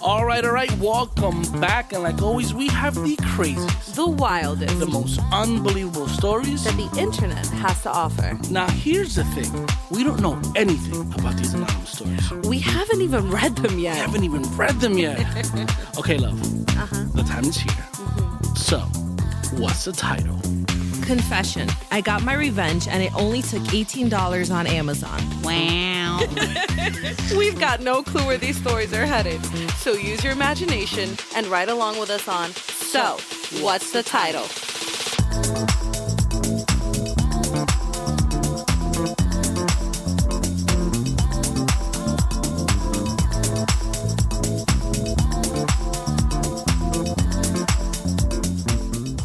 All right. Welcome back. And like always, we have the craziest, The wildest. the most unbelievable stories that the internet has to offer. Now, here's the thing. We don't know anything about these anonymous stories. We haven't even read them We yet. haven't even read them yet. Okay, love. The time is here. So, what's the title? Confession. I got my revenge and it only took $18 on Amazon. Wow. We've got no clue where these stories are headed. So use your imagination and ride along with us on So, what's the title?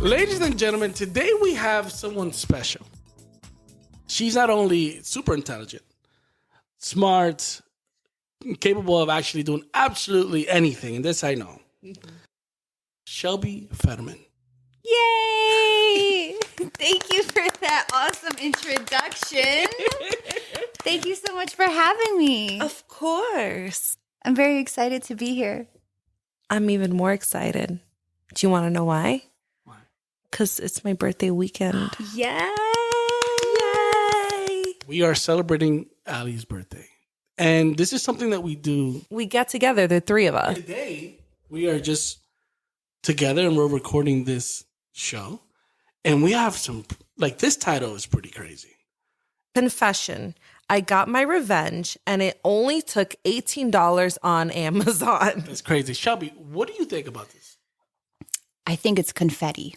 Ladies and gentlemen, today we have someone special. She's not only super intelligent, smart, capable of actually doing absolutely anything, and this I know. Shelby Fetterman. Yay! Thank you for that awesome introduction. Thank you so much for having me. Of course. I'm very excited to be here. I'm even more excited. Do you want to know why? Why? Because it's my birthday weekend. Yay! Yay! We are celebrating Allie's birthday. And this is something that we do. We get together, the three of us. Today, we are just together and we're recording this show. And we have some, like, this title is pretty crazy. Confession. I got my revenge and it only took $18 on Amazon. That's crazy. Shelby, what do you think about this? I think it's confetti.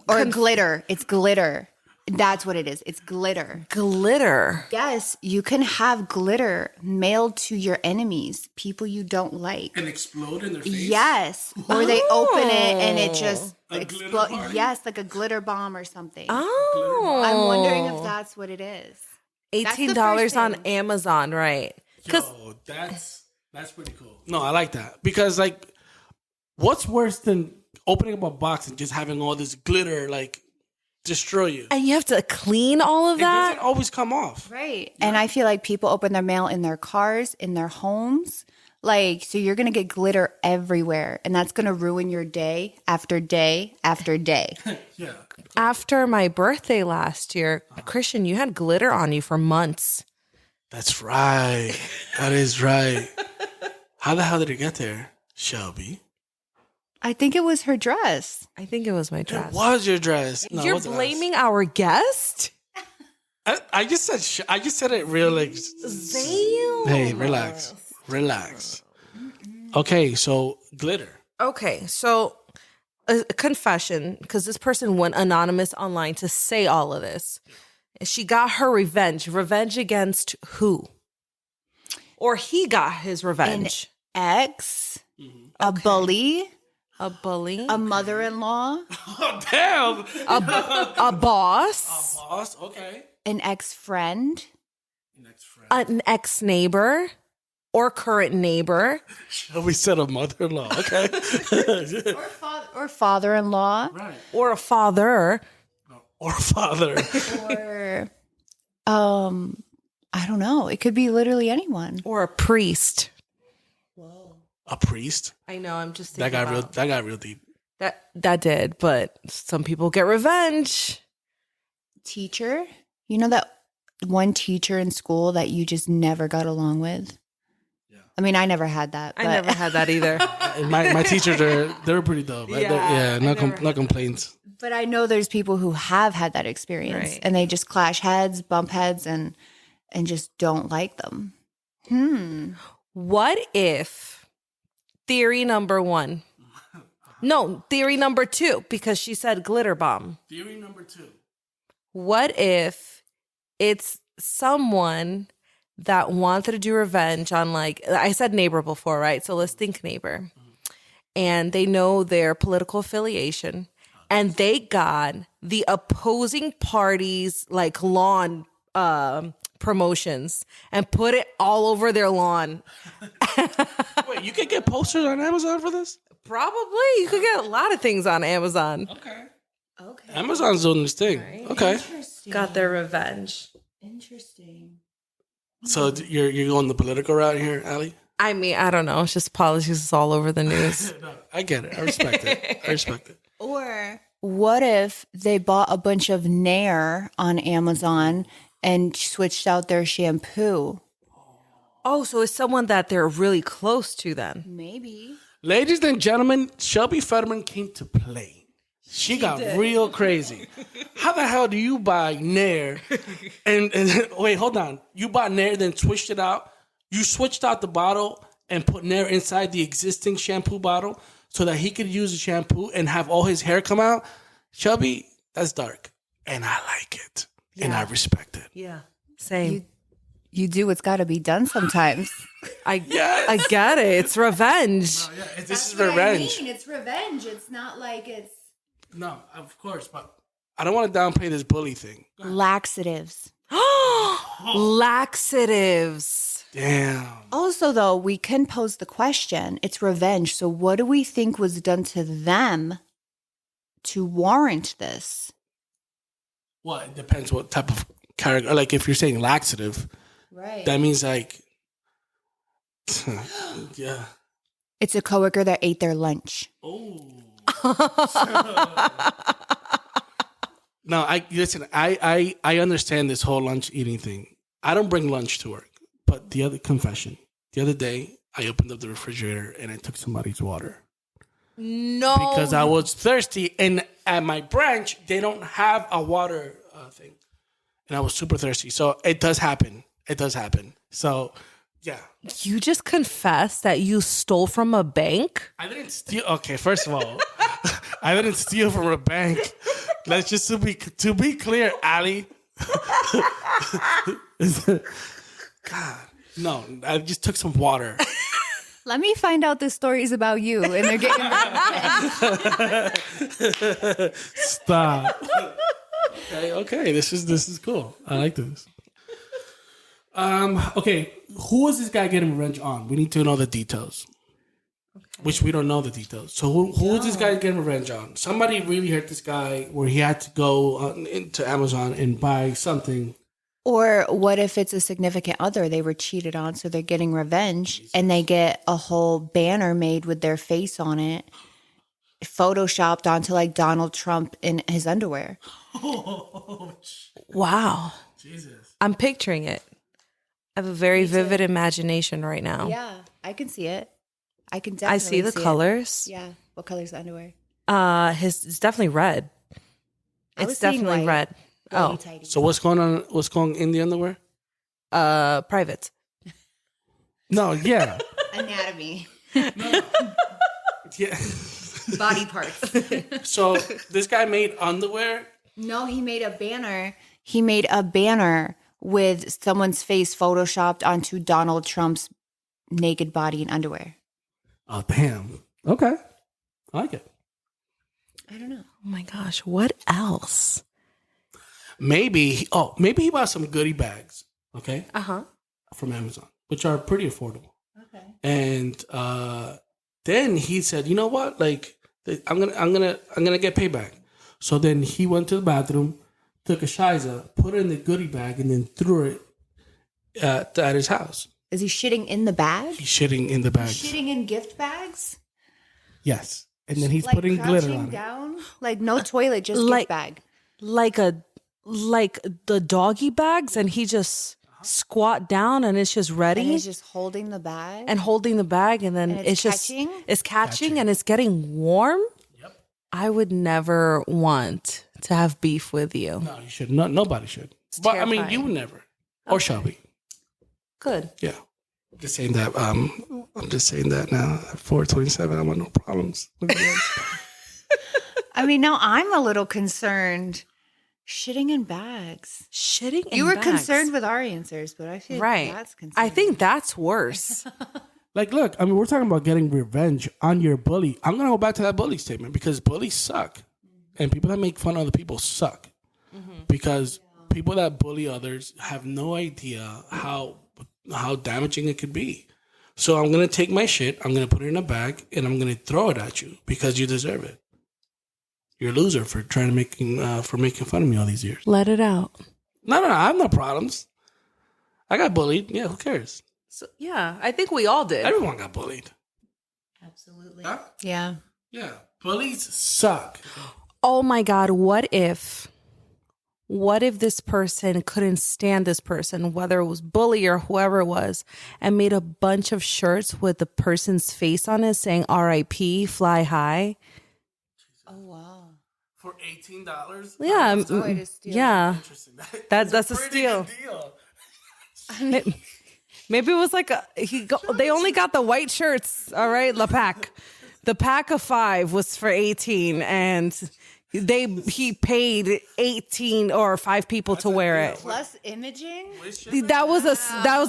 Or glitter. It's glitter. That's what it is. It's glitter. Glitter. Yes, you can have glitter mailed to your enemies, people you don't like. And explode in their face? Yes. Or they open it and it just A glitter explodes. party? Yes, like a glitter bomb or something. Oh. I'm wondering if that's what it is. That's the $18 first on thing. Amazon, right? Yo, that's pretty cool. No, I like that. Because, like, what's worse than opening up a box and just having all this glitter, like, destroy you? And you have to clean all of It doesn't that? always come off. Right. And I feel like people open their mail in their cars, in their homes. Like, so you're going to get glitter everywhere. And that's going to ruin your day after day after day. Yeah. After my birthday last year, Christian, you had glitter on you for months. That's right. That is right. How the hell did it get there, Shelby? I think it was her dress. I think it was my It dress. was your dress. No, it You're wasn't us. blaming our guest? I just said it real like. Damn. Hey, relax. Okay, so glitter. Okay, so a confession, because this person went anonymous online to say all of this. She got her revenge. Revenge against who? Or he got his revenge. Ex, a bully, A bully? a mother-in-law, Oh damn! A boss? Boss. Okay. an ex-friend. Next friend. An ex-neighbor? Or current neighbor? We said a mother-in-law. Okay. Or father-in-law. Right. Or a father? Or father. Or I don't know. It could be literally anyone. Or a priest? A priest. I know, I'm just That thinking got real deep. That did, but some people get revenge. Teacher. You know that one teacher in school that you just never got along with? Yeah. I mean, I never had that. I but never had that either. My teachers they're pretty dope. Yeah, No complaints. But I know there's people who have had that experience Right. and they just clash heads, bump heads, and just don't like them. What if theory number 1? No, theory number 2, because she said glitter bomb. Theory number 2. What if it's someone that wanted to do revenge on, like, I said neighbor before, right? So let's think neighbor. And they know their political affiliation and they got the opposing party's, like, lawn promotions and put it all over their lawn. Wait, you can get posters on Amazon for this? Probably. You could get a lot of things on Amazon. Okay. Okay. Amazon's doing this thing. Right. Okay. Interesting. Got their revenge. Interesting. So you're going the political route here, Allie? I mean, I don't know. It's just politics all over the news. No, I get it. I respect it. I respect it. Or what if they bought a bunch of Nair on Amazon and switched out their shampoo? Oh, so it's someone that they're really close to then. Maybe. Ladies and gentlemen, Shelby Fetterman came to play. She got real crazy. How the hell do you buy Nair? And wait, hold on. You bought Nair, then switched it out. You switched out the bottle and put Nair inside the existing shampoo bottle so that he could use the shampoo and have all his hair come out. Shelby, that's dark. And I like it. And I respect it. Yeah. Same. You do what's got to be done sometimes. I get it. It's revenge. No, yeah, this is revenge. It's revenge. It's not like it's... No, of course, but I don't want to downplay this bully thing. Laxatives. Laxatives. Damn. Also, though, we can pose the question. It's revenge. So what do we think was done to them to warrant this? Well, it depends what type of character. Like, if you're saying laxative, Right. that means like, yeah. It's a coworker that ate their lunch. Oh. No, I understand this whole lunch eating thing. I don't bring lunch to work. But the other day, I opened up the refrigerator and I took somebody's water. No. Because I was thirsty. And at my branch, they don't have a water thing. And I was super thirsty. So it does happen. It does happen. So, yeah. You just confessed that you stole from a bank? I didn't steal. Okay, first of all, I didn't steal from a bank. Let's just to be clear, Allie. God, no, I just took some water. Let me find out the stories about you. And they're getting... Stop. Okay, this is cool. I like this. Okay, who is this guy getting revenge on? We need to know the details. Okay. Which we don't know the details. So who is this guy getting revenge on? Somebody really hurt this guy where he had to go into Amazon and buy something. Or what if it's a significant other they were cheated on, so they're getting revenge, and they get a whole banner made with their face on it, photoshopped onto like Donald Trump in his underwear. Wow. Jesus. I'm picturing it. I have a very vivid imagination right now. Yeah, I can see it. I can definitely I see the colors. It. Yeah. What color's the underwear? It's definitely red. It's definitely red. Oh. So what's going on? What's going in the underwear? Private. No, yeah. Anatomy. No. Yeah. Body parts. So this guy made underwear? No, he made a banner. He made a banner with someone's face photoshopped onto Donald Trump's naked body in underwear. Oh, damn. Okay. I like it. I don't know. Oh my gosh. What else? Maybe he bought some goodie bags, okay? Uh-huh. From Amazon, which are pretty affordable. Okay. And then he said, "You know what? Like I'm gonna get payback." So then he went to the bathroom, took a shiza, put it in the goodie bag, and then threw it at his house. Is he shitting in the bag? He's shitting in the bag. Shitting in gift bags? Yes. And then he's like putting glitter on down? Like no toilet, just Like- gift bag. Like the doggy bags, and he just squat down and it's just ready And he's just holding the bag? and holding the bag, and then And it's just catching? it's catching and it's getting warm. Yep. I would never want to have beef with you. No, you should. No, nobody should. But I mean, terrifying. you would never. Or Shelby. Good. Yeah. I'm just saying that. I'm just saying that now. At 427, I want no problems. Look at this. I mean, now I'm a little concerned. Shitting in bags. Shitting in You were bags. concerned with our answers, but I feel Right. like that's concerning. I think that's worse. Like, look, I mean, we're talking about getting revenge on your bully. I'm going to go back to that bully statement because bullies suck. And people that make fun of other people suck. Because people that bully others have no idea how damaging it could be. So I'm going to take my shit, I'm going to put it in a bag, and I'm going to throw it at you because you deserve it. You're a loser for making fun of me all these years. Let it out. No, I have no problems. I got bullied. Yeah, who cares? So, yeah, I think we all did. Everyone got bullied. Absolutely. Huh? Yeah. Yeah. Bullies suck. Oh my God, what if this person couldn't stand this person, whether it was bully or whoever it was, and made a bunch of shirts with the person's face on it saying RIP, fly high? Oh, wow. For $18? Yeah. That's quite a steal. Yeah. Interesting. That's a pretty steal. good deal. Maybe it was like they only got the white shirts, all right, the pack. The pack of 5 was for 18 and he paid 18 or 5 people to wear it. Plus imaging? That was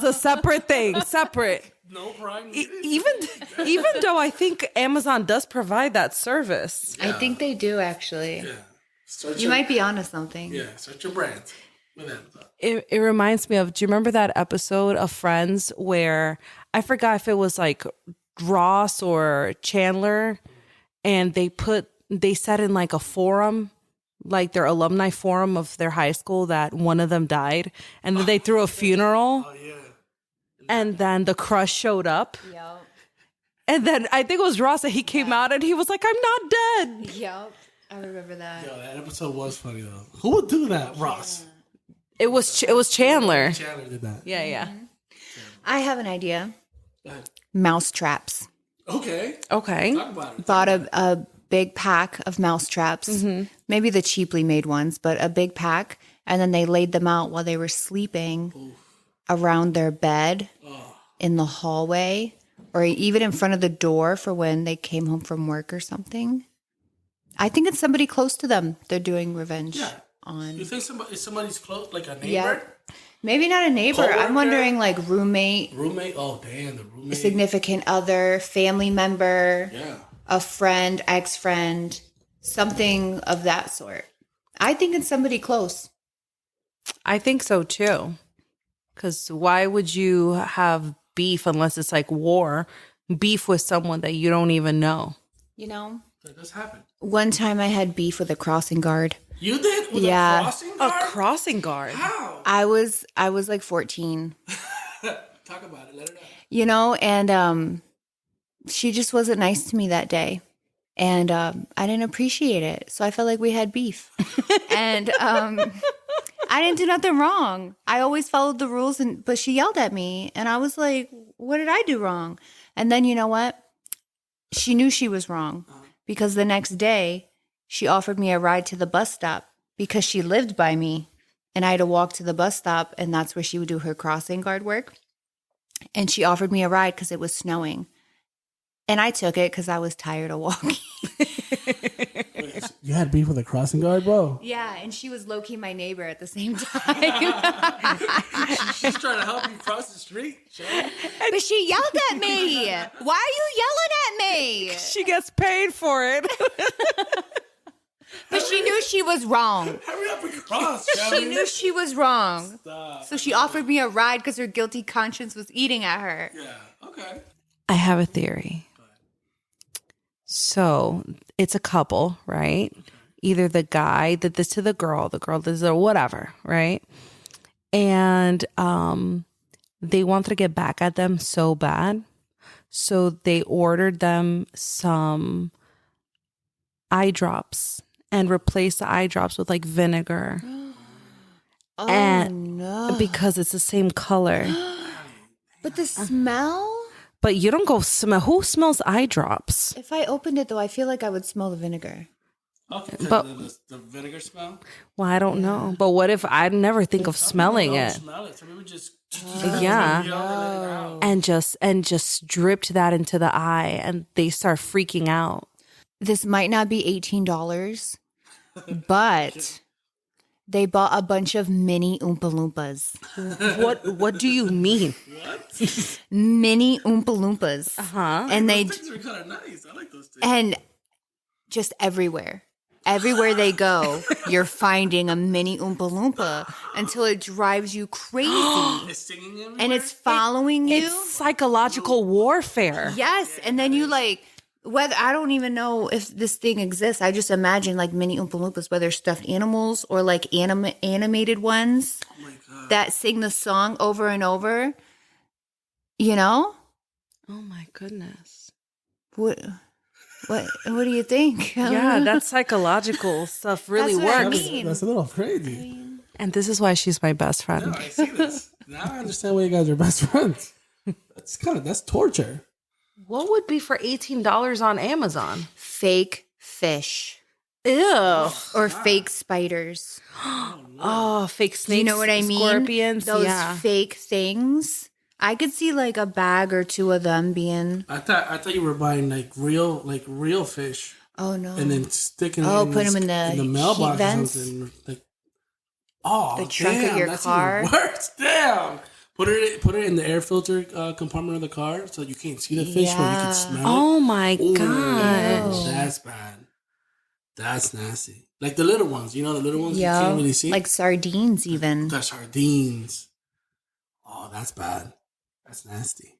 a separate thing, separate. No prime. Even though I think Amazon does provide that service. I think they do, actually. Yeah. You might be onto something. Yeah, search your brand with Amazon. It reminds me of, do you remember that episode of Friends where I forgot if it was like Ross or Chandler, and they said in like a forum, like their alumni forum of their high school, that one of them died, and then they threw a funeral. Oh, yeah. And then the crush showed up. Yep. And then I think it was Ross, and he came out and he was like, I'm not dead. Yep. I remember that. Yo, that episode was funny, though. Who would do that? Ross. It was Chandler. Chandler did that. Yeah. I have an idea. Go ahead. Mouse traps. Okay. Okay. Talk about it. Bought a big pack of mouse traps. Maybe the cheaply made ones, but a big pack. And then they laid them out while they were sleeping around their bed, in the hallway, or even in front of the door for when they came home from work or something. I think it's somebody close to them they're doing revenge on. You think somebody's close, like a neighbor? Yeah. Maybe not a neighbor. Coworker? I'm wondering like roommate, Roommate? Oh, damn, the roommate. significant other, family member, Yeah. a friend, ex-friend, something of that sort. I think it's somebody close. I think so too. Because why would you have beef unless it's like war? Beef with someone that you don't even know. You know? That does happen. One time I had beef with a crossing guard. You did? With Yeah. a crossing A guard? crossing guard. How? I was like 14, Talk about it. Let it out. you know, and she just wasn't nice to me that day. And I didn't appreciate it. So I felt like we had beef. And I didn't do nothing wrong. I always followed the rules, but she yelled at me. And I was like, what did I do wrong? And then you know what? She knew she was wrong because the next day she offered me a ride to the bus stop because she lived by me. And I had to walk to the bus stop, and that's where she would do her crossing guard work. And she offered me a ride because it was snowing. And I took it because I was tired of walking. You had beef with a crossing guard, bro? Yeah, and she was low-key my neighbor at the same time. She's trying to help you cross the street, Shelby. But she yelled at me. Why are you yelling at me? She gets paid for it. But she knew she was wrong. Hurry up and cross, Shelby. She knew she was wrong. Stop. So she offered me a ride because her guilty conscience was eating at her. Yeah, okay. I have a theory. So it's a couple, right? Either the guy did this to the girl did this or whatever, right? And they wanted to get back at them so bad. So they ordered them some eye drops and replaced the eye drops with like vinegar. Oh, And no. because it's the same color. But the smell? But you don't go smell. Who smells eye drops? If I opened it, though, I feel like I would smell the vinegar. Okay, But- the vinegar smell? Well, I don't know. But what if I'd never think of smelling Don't it? smell it. Some people just... Yeah. Yell and let it out. And just dripped that into the eye, and they start freaking out. This might not be $18, but they bought a bunch of mini Oompa Loompas. What do you mean? What? Mini Oompa Loompas. Huh? And they... Those things are kind of nice. I like those things. And just everywhere. Everywhere they go, you're finding a mini Oompa Loompa until it drives you crazy. It's singing everywhere? And it's following you. It's psychological warfare. Yes. And then you like, whether I don't even know if this thing exists. I just imagine like mini Oompa Loompas, whether stuffed animals or like animated ones Oh my God. that sing the song over and over. You know? Oh my goodness. What do you think? Yeah, that psychological stuff really That's what I works. mean. That's a little crazy. And this is why she's my best friend. No, I see this. Now I understand why you guys are best friends. That's torture. What would be for $18 on Amazon? Fake fish Ew. or fake spiders. Oh, fake snakes. You know what I mean? Scorpions. Those yeah. fake things. I could see like a bag or two of them being. I thought you were buying like real fish Oh no! and then sticking put them in the mailbox heat vents? or something. Like, oh, The trunk of damn, your that's car? even worse. Damn. Put it in the air filter compartment of the car so you can't see the fish, but you Yeah. can smell it. Oh my Ooh, gosh. that's bad. That's nasty. Like the little ones, the little ones you Yeah, can't really see. like sardines even. The sardines. Oh, that's bad. That's nasty.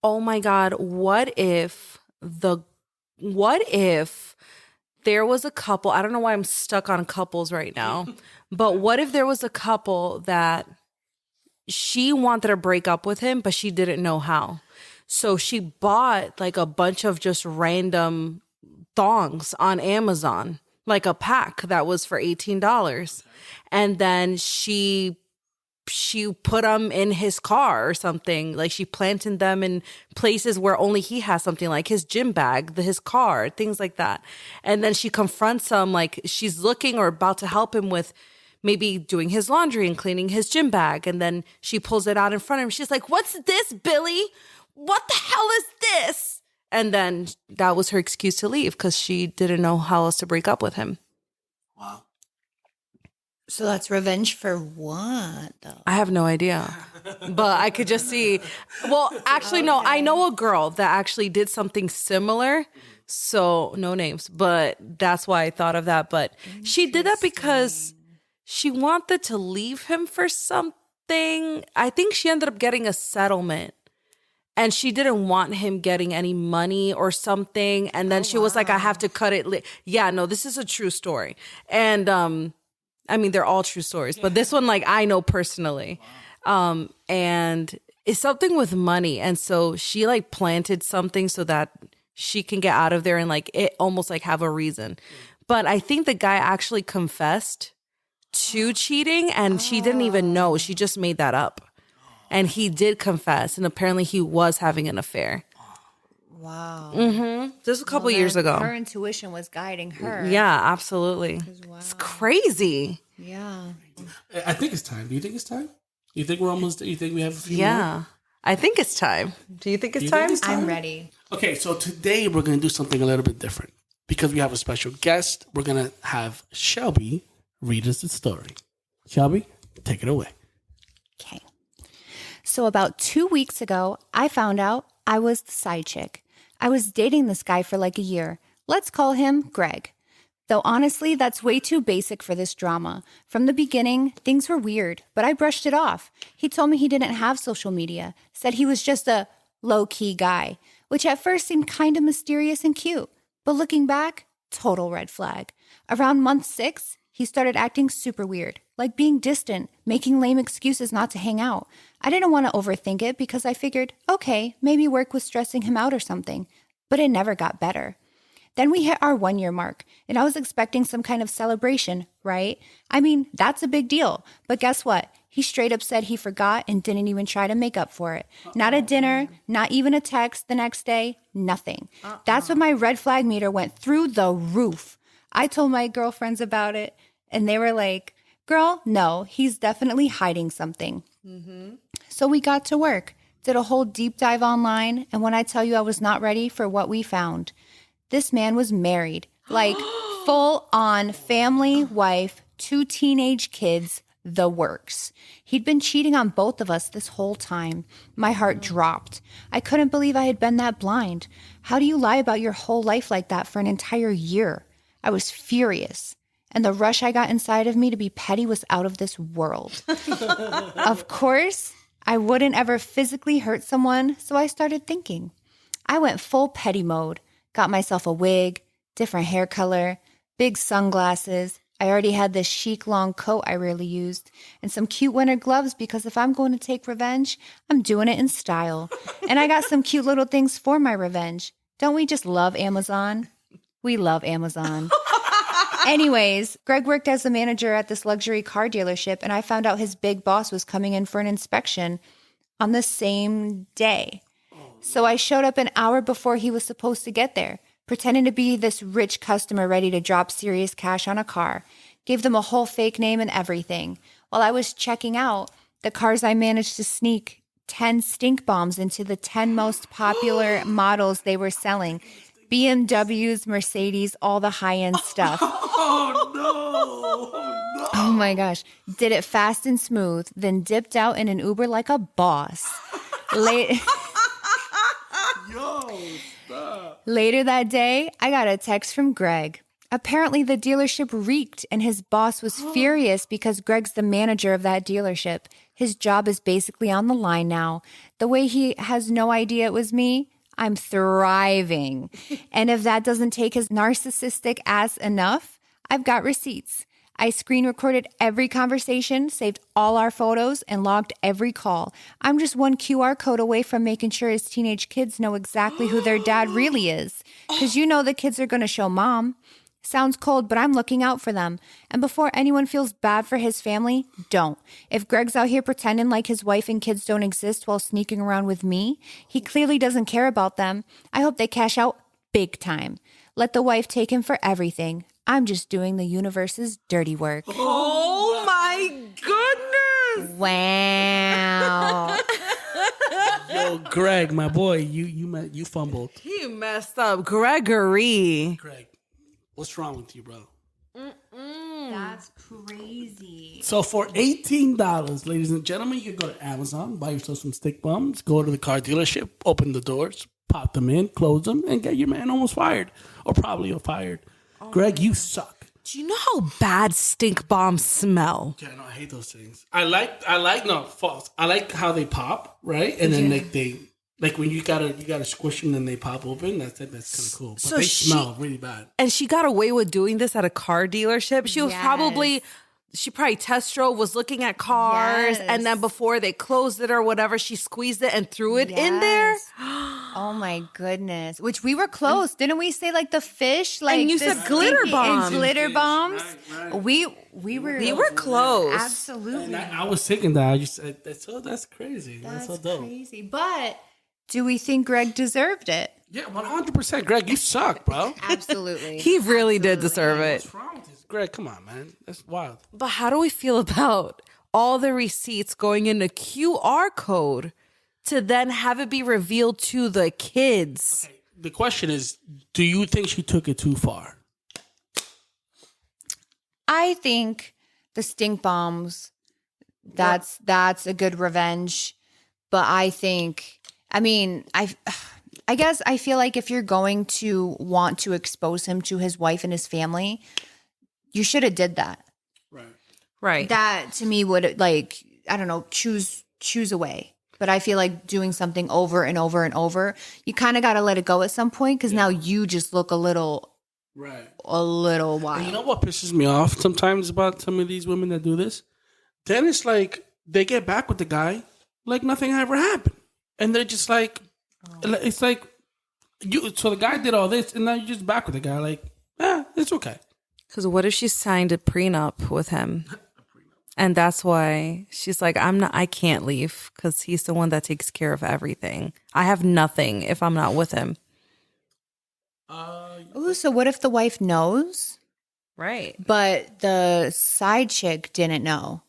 Oh my God. What if there was a couple? I don't know why I'm stuck on couples right now, but what if there was a couple that she wanted to break up with him, but she didn't know how? So she bought like a bunch of just random thongs on Amazon, like a pack that was for $18. And then she put them in his car or something. Like she planted them in places where only he has something, like his gym bag, his car, things like that. And then she confronts him, like she's looking or about to help him with maybe doing his laundry and cleaning his gym bag. And then she pulls it out in front of him. She's like, "What's this, Billy? What the hell is this?" And then that was her excuse to leave because she didn't know how else to break up with him. Wow. So that's revenge for what, though? I have no idea. But I could just see. Well, actually, no, I know a girl that actually did something similar. So no names, but that's why I thought of that. But she did that because she wanted to leave him for something. I think she ended up getting a settlement. And she didn't want him getting any money or something. And then she was like, "I have to cut it." Yeah, no, this is a true story. And I mean, they're all true stories, but this one, like, I know personally. And it's something with money. And so she like planted something so that she can get out of there and like it almost like have a reason. But I think the guy actually confessed to cheating and she didn't even know. She just made that up. And he did confess. And apparently he was having an affair. Wow. This was a couple years ago. Her intuition was guiding her. Yeah, absolutely. It's crazy. Yeah. I think it's time. Do you think it's time? You think we're almost there? You think we have a few more? Yeah. I think it's time. Do you think it's Do you time? think it's time? I'm ready. Okay, so today we're going to do something a little bit different. Because we have a special guest, we're going to have Shelby read us the story. Shelby, take it away. Okay. So about 2 weeks ago, I found out I was the side chick. I was dating this guy for like a year. Let's call him Greg. Though honestly, that's way too basic for this drama. From the beginning, things were weird, but I brushed it off. He told me he didn't have social media, said he was just a low-key guy, which at first seemed kind of mysterious and cute. But looking back, total red flag. Around month 6, he started acting super weird, like being distant, making lame excuses not to hang out. I didn't want to overthink it because I figured, okay, maybe work was stressing him out or something. But it never got better. Then we hit our 1-year mark, and I was expecting some kind of celebration, right? I mean, that's a big deal. But guess what? He straight up said he forgot and didn't even try to make up for it. Not a dinner, not even a text the next day, nothing. That's when my red flag meter went through the roof. I told my girlfriends about it, and they were like, "Girl, no, he's definitely hiding something." So we got to work, did a whole deep dive online, and when I tell you I was not ready for what we found, this man was married, like full on family, wife, 2 teenage kids, the works. He'd been cheating on both of us this whole time. My heart dropped. I couldn't believe I had been that blind. How do you lie about your whole life like that for an entire year? I was furious. And the rush I got inside of me to be petty was out of this world. Of course, I wouldn't ever physically hurt someone, so I started thinking. I went full petty mode, got myself a wig, different hair color, big sunglasses, I already had this chic long coat I rarely used and some cute winter gloves because if I'm going to take revenge, I'm doing it in style. And I got some cute little things for my revenge. Don't we just love Amazon? We love Amazon. Anyways, Greg worked as a manager at this luxury car dealership, and I found out his big boss was coming in for an inspection on the same day. So I showed up an hour before he was supposed to get there, pretending to be this rich customer ready to drop serious cash on a car. Gave them a whole fake name and everything. While I was checking out the cars, I managed to sneak 10 stink bombs into the 10 most popular models they were selling. BMWs, Mercedes, all the high-end stuff. Oh, no. Oh, my gosh. Did it fast and smooth, then dipped out in an Uber like a boss. Yo, stop. Later that day, I got a text from Greg. Apparently, the dealership reeked, and his boss was furious because Greg's the manager of that dealership. His job is basically on the line now. The way he has no idea it was me, I'm thriving. And if that doesn't take his narcissistic ass enough, I've got receipts. I screen recorded every conversation, saved all our photos, and logged every call. I'm just one QR code away from making sure his teenage kids know exactly who their dad really is. Because you know the kids are going to show mom. Sounds cold, but I'm looking out for them. And before anyone feels bad for his family, don't. If Greg's out here pretending like his wife and kids don't exist while sneaking around with me, he clearly doesn't care about them. I hope they cash out big time. Let the wife take him for everything. I'm just doing the universe's dirty work. Oh my goodness. Wow. Yo, Greg, my boy, you fumbled. He messed up. Gregory. Greg, what's wrong with you, bro? That's crazy. So for $18, ladies and gentlemen, you can go to Amazon, buy yourself some stick bums, go to the car dealership, open the doors, pop them in, close them, and get your man almost fired. Or probably fired. Greg, you suck. Do you know how bad stink bombs smell? Yeah, no, I hate those things. No, false. I like how they pop, right? And then like when you gotta squish them and they pop open. That's kind of cool. But So they she- smell really bad. And she got away with doing this at a car dealership. She was she probably test drove, was looking at cars, Yes. and then before they closed it or whatever, she squeezed it and threw it in there. Yes. Oh my goodness. Which we were close. Didn't we say like the fish? Like And you the said glitter stinky- bombs. And glitter bombs. Right. We were close. absolutely. And I was thinking that. I just that's crazy. That's so dope. crazy. But do we think Greg deserved it? Yeah, 100%. Greg, you suck, bro. Absolutely. He really did deserve it. What's wrong with this? Greg, come on, man. That's wild. But how do we feel about all the receipts going in a QR code to then have it be revealed to the kids? Okay, the question is, do you think she took it too far? I think the stink bombs, that's a good revenge. But I guess I feel like if you're going to want to expose him to his wife and his family, you should have did that. Right. That to me would like, I don't know, choose a way. But I feel like doing something over and over and over, you kind of got to let it go at some point because now you just look a little wild. And you know what pisses me off sometimes about some of these women that do this? Then it's like they get back with the guy like nothing ever happened. And they're just like, it's like, so the guy did all this and now you're just back with the guy like, it's okay. Because what if she signed a prenup with him? And that's why she's like, I can't leave because he's the one that takes care of everything. I have nothing if I'm not with him. Ooh, so what if the wife knows, Right. but the side chick didn't know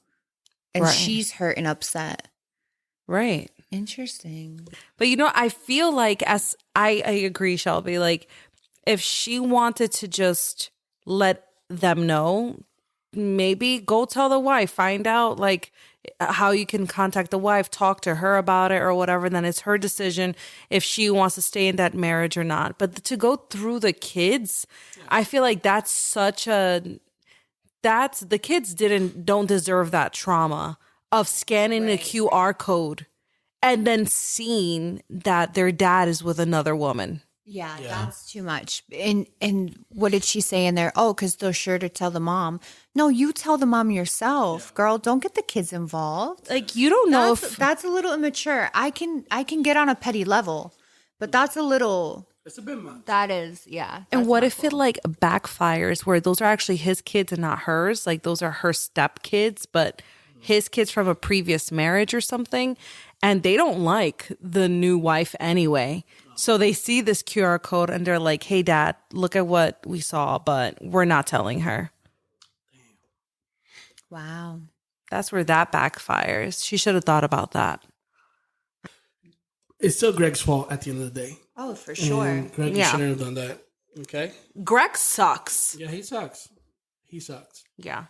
and Right. she's hurt and upset? Right. Interesting. But I feel like as I agree, Shelby, like if she wanted to just let them know, maybe go tell the wife, find out like how you can contact the wife, talk to her about it or whatever. Then it's her decision if she wants to stay in that marriage or not. But to go through the kids, I feel like the kids don't deserve that trauma of scanning a QR code and then seeing that their dad is with another woman. Yeah, Yeah. that's too much. And what did she say in there? Oh, because they're sure to tell the mom. No, you tell the mom yourself, girl. Don't get the kids involved. Like, you don't know That's a little immature. I can get on a petty level, but that's a little. It's a bit much. That is, yeah. And that's what not if cool. it like backfires where those are actually his kids and not hers? Like those are her step kids, but his kids from a previous marriage or something. And they don't like the new wife anyway. So they see this QR code and they're like, hey, Dad, look at what we saw, but we're not telling her. Wow. That's where that backfires. She should have thought about that. It's still Greg's fault at the end of the day. Oh, for sure. And Greg, Yeah. you shouldn't have done that. Okay? Greg sucks. Yeah, he sucks. He sucks. Yeah.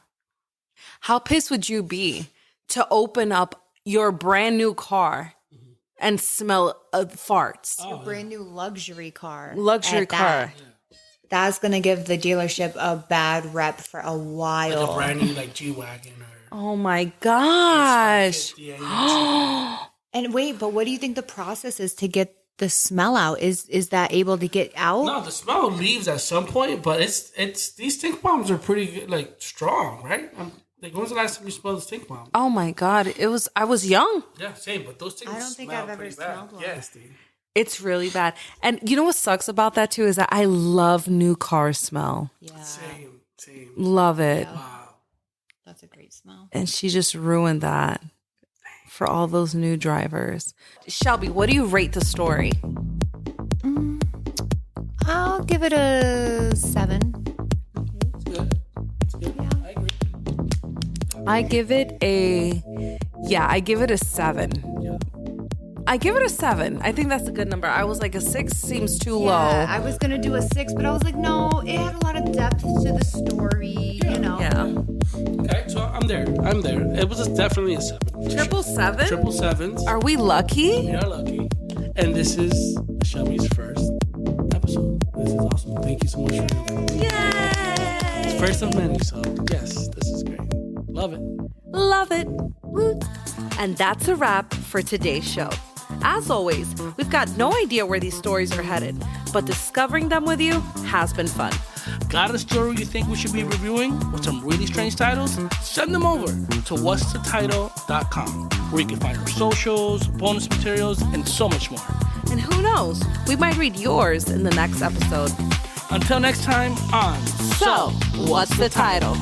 How pissed would you be to open up your brand new car and smell farts? A brand new luxury car. Luxury at that. car. That's going to give the dealership a bad rep for a while. Like a brand new like G-Wagon or Oh my gosh. 550, yeah, And wait, but what do you think the process is to get the smell out? Is that able to get out? No, the smell leaves at some point, but it's these stink bombs are pretty good, like strong, right? Like when's the last time you smelled a stink bomb? Oh my God. I was young. Yeah, same, but those things I don't think smell I've ever pretty bad. smelled one. Yes, dude. It's really bad. And you know what sucks about that too is that I love new car smell. Yeah, Same. Love it. Wow. that's a great smell. And she just ruined that for all those new drivers. Shelby, what do you rate the story? I'll give it a 7. It's good. It's good. I agree. I give it a 7. Yeah. I give it a 7. I think that's a good number. I was like, a 6 seems too low. I was gonna do a 6, but I was like, no, it had a lot of depth to the story. You know. Yeah. Okay, so I'm there. It was definitely a 7. Triple 7? Triple sevens. Are we lucky? We are lucky. And this is Shelby's first episode. This is awesome. Thank you so much for doing it. Yay! First of many, so yes, this is great. Love it. Love it. Woot. And that's a wrap for today's show. As always, we've got no idea where these stories are headed, but discovering them with you has been fun. Got a story you think we should be reviewing with some really strange titles? Send them over to what'sthetitle.com, where you can find our socials, bonus materials, and so much more. And who knows, we might read yours in the next episode. Until next time on So, what's the title?